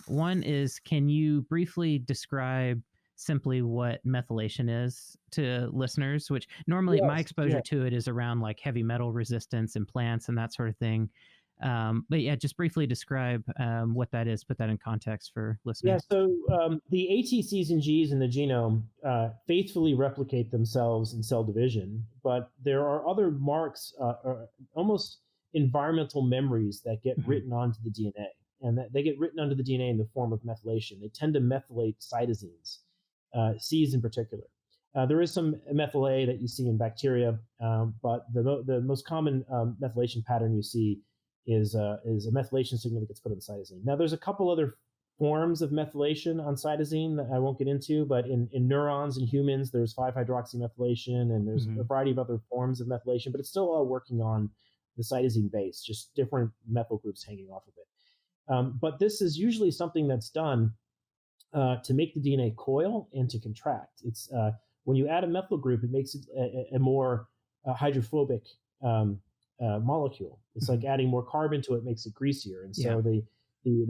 One is, can you briefly describe simply what methylation is to listeners, which normally my exposure to it is around like heavy metal resistance in plants and that sort of thing. But yeah, just briefly describe what that is, put that in context for listeners. Yeah, so the ATCs and Gs in the genome faithfully replicate themselves in cell division, but there are other marks, almost environmental memories that get written onto the DNA, and that they get written onto the DNA in the form of methylation. They tend to methylate cytosines, Cs in particular. There is some methyl A that you see in bacteria, but the most common methylation pattern you see is a methylation signal that gets put on the cytosine. Now, there's a couple other forms of methylation on cytosine that I won't get into, but in neurons in humans, there's 5-hydroxymethylation, and there's a variety of other forms of methylation, but it's still all working on the cytosine base, just different methyl groups hanging off of it. But this is usually something that's done to make the DNA coil and to contract. It's when you add a methyl group, it makes it a more hydrophobic molecule. It's like adding more carbon to it makes it greasier, and so the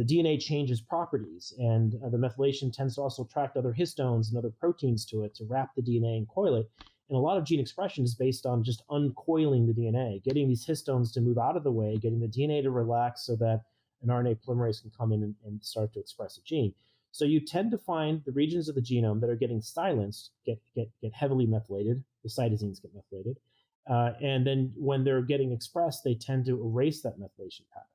DNA changes properties, and the methylation tends to also attract other histones and other proteins to it to wrap the DNA and coil it. And a lot of gene expression is based on just uncoiling the DNA, getting these histones to move out of the way, getting the DNA to relax so that an RNA polymerase can come in and start to express a gene. So you tend to find the regions of the genome that are getting silenced get heavily methylated. The cytosines get methylated. And then when they're getting expressed, they tend to erase that methylation pattern.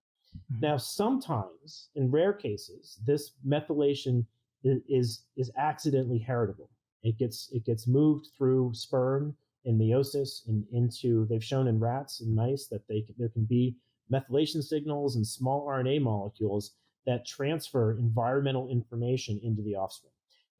Now, sometimes, in rare cases, this methylation is accidentally heritable. It gets moved through sperm and meiosis and into. They've shown in rats and mice that there can be methylation signals and small RNA molecules that transfer environmental information into the offspring.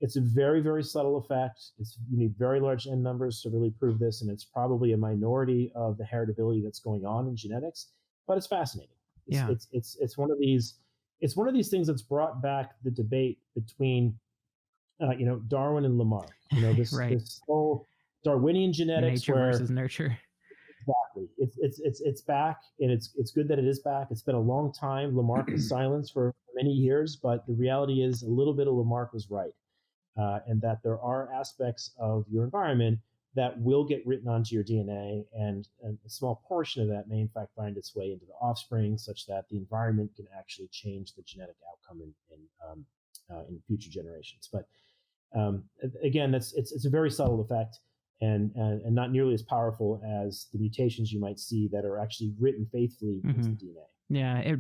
It's a very, very subtle effect. You need very large N numbers to really prove this, and it's probably a minority of the heritability that's going on in genetics, but it's fascinating. It's one of these things that's brought back the debate between Darwin and Lamarck. This whole Darwinian genetics, nature versus nurture. Exactly. It's back, and it's good that it is back. It's been a long time. Lamarck was silenced for many years, but the reality is a little bit of Lamarck was right, and that there are aspects of your environment that will get written onto your DNA, and a small portion of that may in fact find its way into the offspring, such that the environment can actually change the genetic outcome in future generations. But again, it's a very subtle effect, and not nearly as powerful as the mutations you might see that are actually written faithfully into the DNA. Yeah,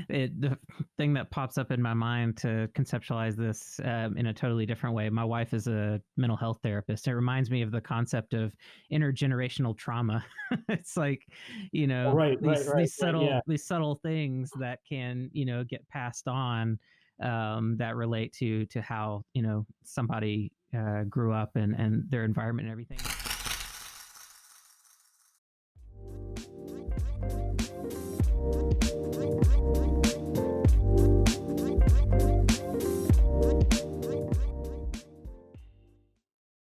the thing that pops up in my mind to conceptualize this in a totally different way. My wife is a mental health therapist. It reminds me of the concept of intergenerational trauma. It's like, these subtle things that can, get passed on that relate to how, somebody grew up and their environment and everything.